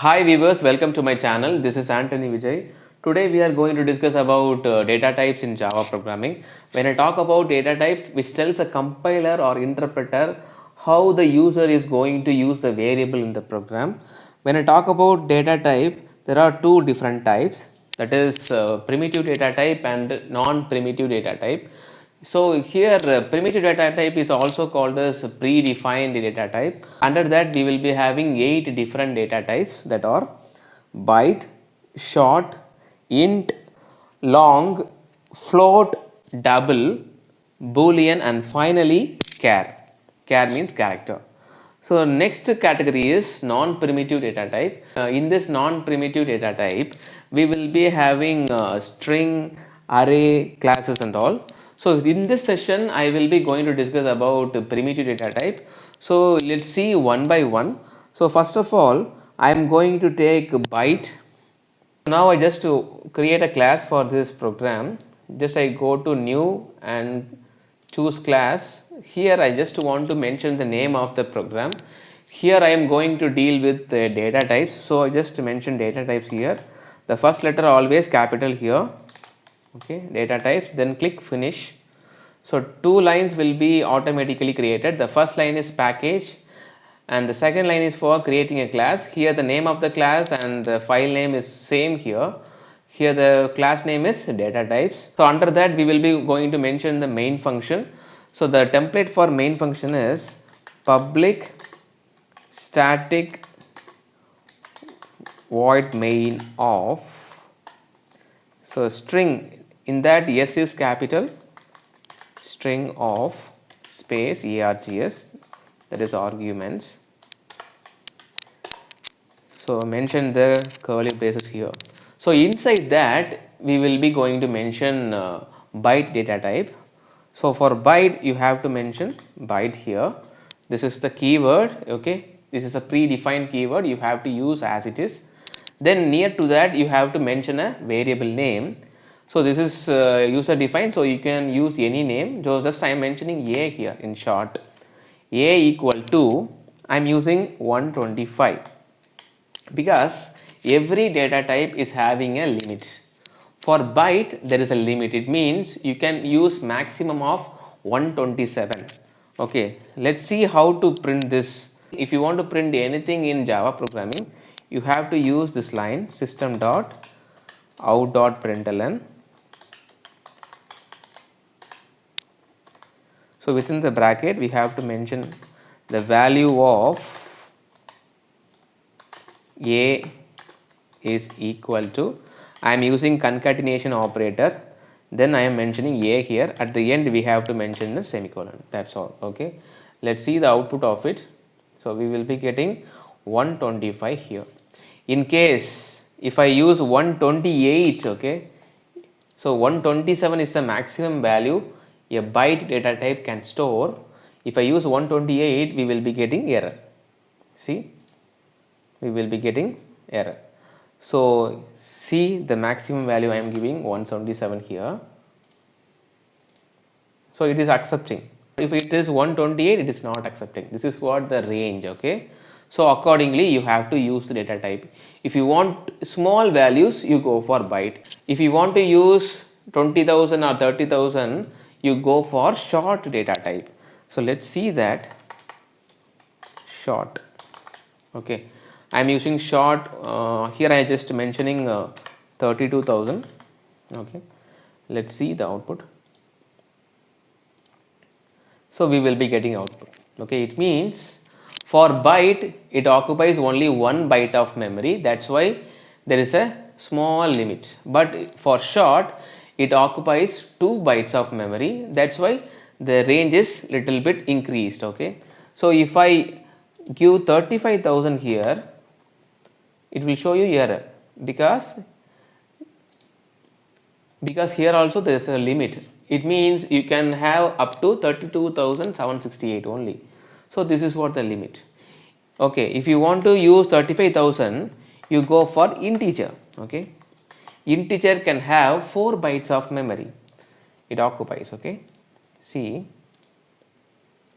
Hi viewers, welcome to my channel. This is Anthony Vijay. Today we are going to discuss about data types in Java programming. When I talk about data types, which tells a compiler or interpreter how the user is going to use the variable in the program. When I talk about data type, there are two different types, that is primitive data type and non-primitive data type. So here primitive data type is also called as predefined data type. Under that we will be having 8 different data types, that are byte, short, int, long, float, double, boolean, and finally char. Char means character. So next category is non-primitive data type. In this non-primitive data type, we will be having string, array, classes and all. So in this session, I will be going to discuss about primitive data type. So let's see one by one. So first of all, I am going to take byte. Now I just to create a class for this program. Just I go to new and choose class. Here I just want to mention the name of the program. Here I am going to deal with the data types. So I just mention data types here. The first letter always capital here. Okay, data types, then click finish. So two lines will be automatically created. The first line is package and the second line is for creating a class. Here the name of the class and the file name is same here. Here the class name is data types. So under that we will be going to mention the main function. So the template for main function is public static void main of, so string, in that s is capital, string of space args, that is arguments. So mention the curly braces here. So inside that we will be going to mention byte data type. So for byte you have to mention byte here. This is the keyword. Okay, this is a predefined keyword, you have to use as it is. Then near to that you have to mention a variable name. So this is user defined, so you can use any name. So just I am mentioning a here in short. A equal to, I am using 125, because every data type is having a limit. For byte there is a limit, it means you can use maximum of 127. Okay, let's see how to print this. If you want to print anything in Java programming, you have to use this line system dot out dot println. So within the bracket we have to mention the value of a is equal to, I am using concatenation operator, then I am mentioning a here. At the end we have to mention the semicolon, that's all. Okay, let's see the output of it. So we will be getting 125 here. In case if I use 128, okay, so 127 is the maximum value a byte data type can store. If I use 128, we will be getting error. See, we will be getting error. So see the maximum value I am giving 177 here. So it is accepting. If it is 128, it is not accepting. This is what the range. Okay, so accordingly you have to use the data type. If you want small values, you go for byte. If you want to use 20,000 or 30,000, you go for short data type. So let's see that short. Okay, I am using short. Here I just mentioning 32,000. Okay, let's see the output. So we will be getting output. Okay, it means for byte it occupies only 1 byte of memory, that's why there is a small limit. But for short it occupies 2 bytes of memory, that's why the range is little bit increased. Okay, so if I give 35,000 here, it will show you error, because here also there is a limit. It means you can have up to 32,768 only. So this is what the limit. Okay, if you want to use 35,000, you go for integer. Okay, integer can have 4 bytes of memory it occupies. Okay, see,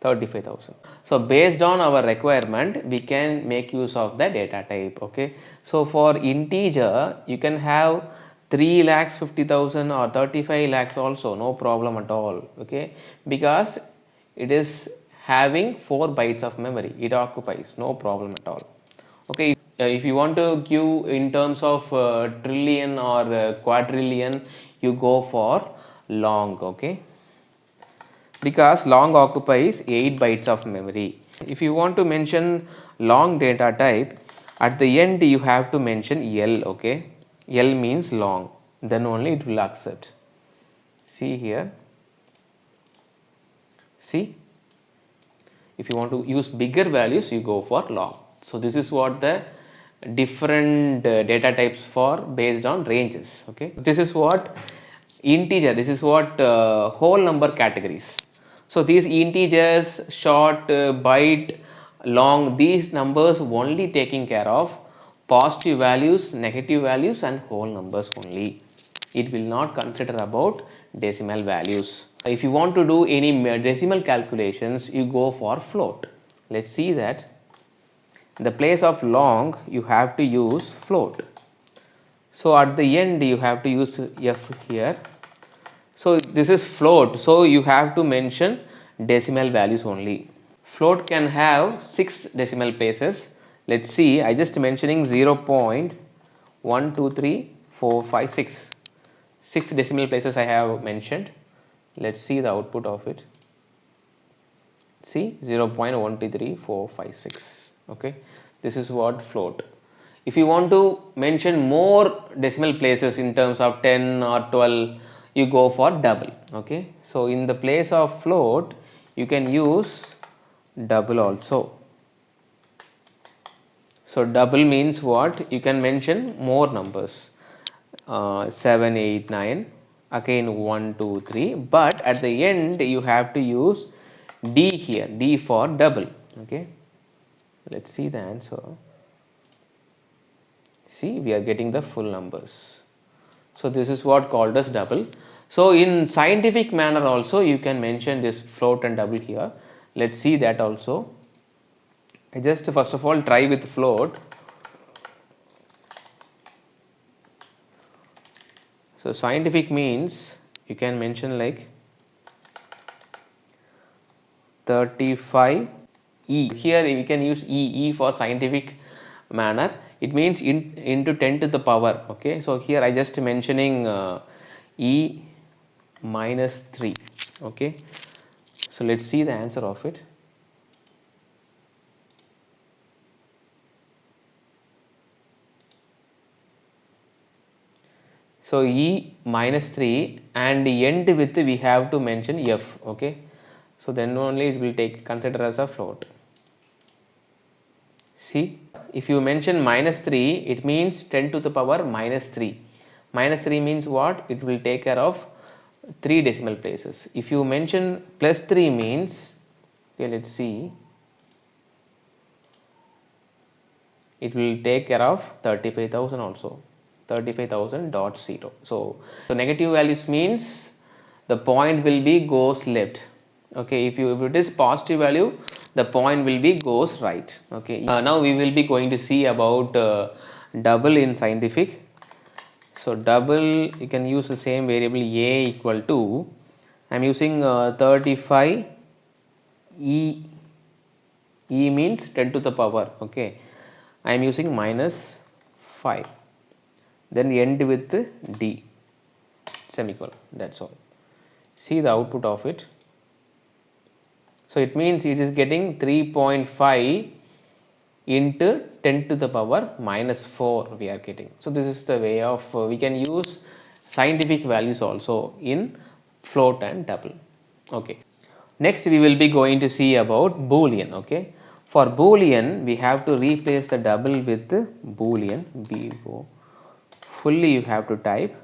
35,000. So based on our requirement, we can make use of the data type. Okay, so for integer you can have 3,50,000 or 35 lakhs also, no problem at all. Okay, because it is having 4 bytes of memory, it occupies, no problem at all. Okay, if you want to give in terms of trillion or quadrillion, you go for long. Okay, because long occupies 8 bytes of memory. If you want to mention long data type, at the end you have to mention L. Okay, L means long, then only it will accept. See here, see, if you want to use bigger values, you go for long. So this is what the different data types for based on ranges. Okay, this is what integer, this is what whole number categories. So these integers, short, byte, long, these numbers only taking care of positive values, negative values and whole numbers only. It will not consider about decimal values. If you want to do any decimal calculations, you go for float. Let's see that. In the place of long, you have to use float. So at the end, you have to use f here. So this is float. So you have to mention decimal values only. Float can have 6 decimal places. Let's see. I just mentioning 0.1, 2, 3, 4, 5, 6. 6 decimal places I have mentioned. Let's see the output of it. See 0.1234566. Okay, this is what float. If you want to mention more decimal places in terms of 10 or 12, you go for double. Okay, so in the place of float, you can use double also. So double means what? You can mention more numbers. 7, 8, 9, again 1, 2, 3, but at the end you have to use D here, D for double. Okay, let's see the answer. See, we are getting the full numbers. So this is what called as double. So in scientific manner also you can mention this float and double here. Let's see that also. I just first of all try with float. So scientific means you can mention like 35 E. Here we can use E for scientific manner. It means into 10 to the power. Okay, so here I just mentioning E minus 3. Okay, so let's see the answer of it. So E minus 3 and end with we have to mention F. Okay, so then only it will take consider as a float. See, if you mention minus 3, it means 10 to the power minus 3. Minus 3 means what? It will take care of 3 decimal places. If you mention plus 3 means, okay, let's see, it will take care of 35,000 also, 35,000.0. So negative values means the point will be goes left. Okay, if it is positive value, the point will be goes right. Okay, now we will be going to see about double in scientific. So double, you can use the same variable a equal to, I am using 35 e, e means 10 to the power. Okay, I am using minus 5, then end with d semicolon, that's all. See the output of it. So it means it is getting 3.5 into 10 to the power minus 4 we are getting. So this is the way of we can use scientific values also in float and double. Okay, next we will be going to see about boolean. Okay, for boolean we have to replace the double with boolean, bo, fully you have to type.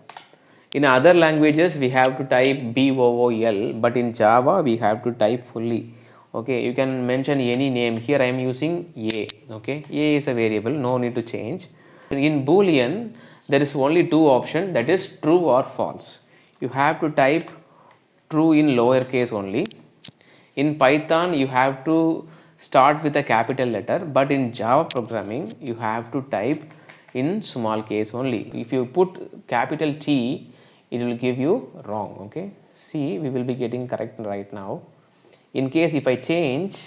In other languages we have to type bool, but in Java we have to type fully. Okay, you can mention any name. Here I am using a. Okay, a is a variable, no need to change. In boolean there is only two options, that is true or false. You have to type true in lower case only. In Python, you have to start with a capital letter, but in Java programming, you have to type in small case only. If you put capital T, it will give you wrong. Okay, see, we will be getting correct right now. In case if I change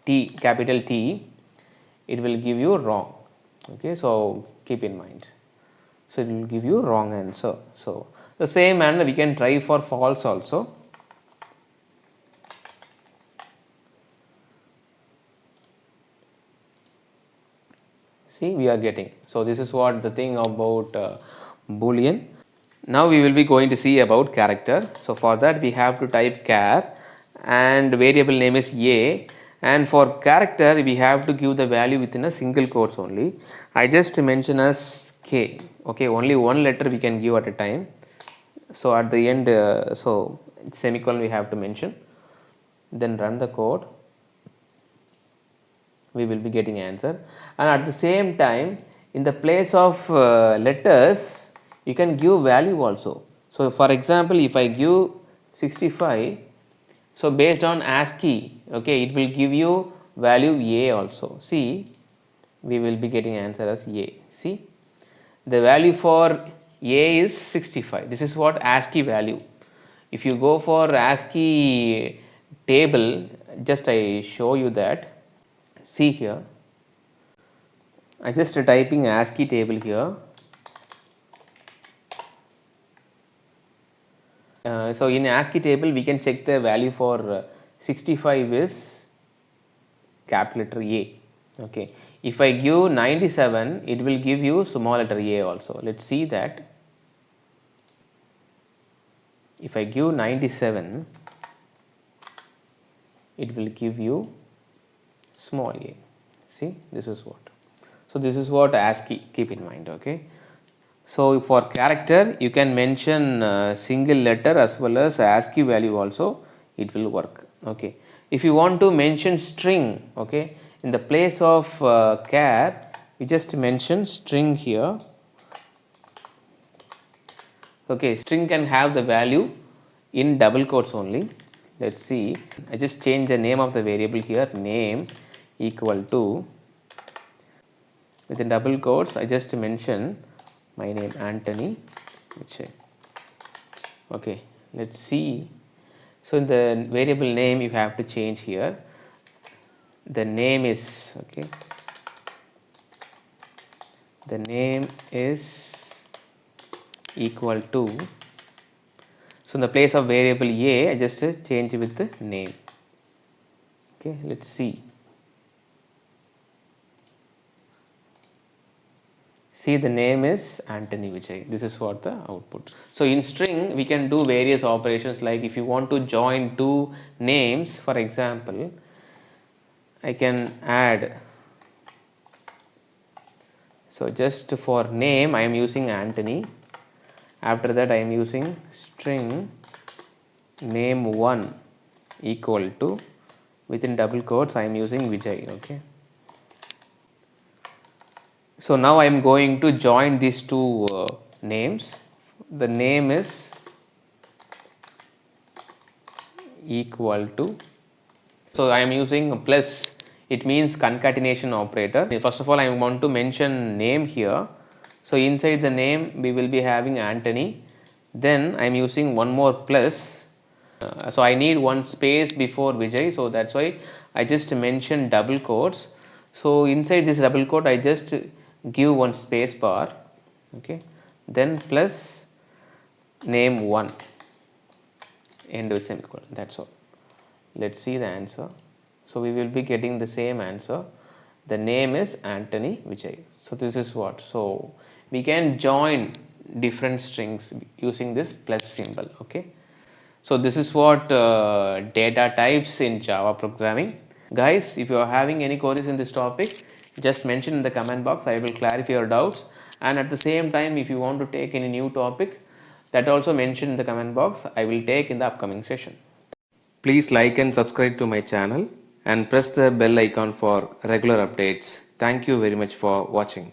T, capital T, it will give you wrong. Okay, so keep in mind. So it will give you wrong answer. So the same manner we can try for false also. See, we are getting. So this is what the thing about boolean. Now we will be going to see about character. So for that we have to type char and variable name is a, and for character we have to give the value within a single quotes only. I just mention as k. Okay, only one letter we can give at a time. So at the end, so semicolon we have to mention. Then run the code. We will be getting answer, and at the same time in the place of letters you can give value also. So for example, if I give 65, so based on ASCII, okay, it will give you value a also. See, we will be getting answer as a. See, the value for a is 65. This is what ASCII value. If you go for ASCII table, just I show you that. See here, I just typing ASCII table here. So in ASCII table we can check the value for 65 is capital letter A. Okay, if I give 97, it will give you small letter a also. Let's see that. If I give 97, it will give you small a. See, this is what. So this is what ASCII, keep in mind. Okay, so for character you can mention single letter as well as ASCII value also, it will work. Okay, if you want to mention string, okay, in the place of char you just mention string here. Okay, string can have the value in double quotes only. Let's see, I just change the name of the variable here, name equal to, within double quotes I just mention my name Anthony. Okay, let's see. So in the variable name you have to change here, the name is, okay, the name is equal to, so in the place of variable a I just change with the name. Okay, let's see. See, the name is Anthony Vijay. This is what the output. So in string we can do various operations, like if you want to join two names, for example, I can add. So just for name I am using Anthony. After that I am using string name1 equal to, within double quotes I am using Vijay. Okay. So now I am going to join these two names. The name is equal to, so I am using plus, it means concatenation operator. First of all I want to mention name here. So inside the name we will be having Anthony, then I am using one more plus. So I need one space before Vijay, so that's why I just mentioned double quotes. So inside this double quote I just give one space bar, okay, then plus name1, end with semicolon. That's all. Let's see the answer. So we will be getting the same answer. The name is Anthony Vijay. So this is what. So we can join different strings using this plus symbol. Okay. So this is what data types in Java programming. Guys, if you are having any queries in this topic, just mention in the comment box. I will clarify your doubts. And at the same time, if you want to take any new topic, that also mention in the comment box. I will take in the upcoming session. Please like and subscribe to my channel and press the bell icon for regular updates. Thank you very much for watching.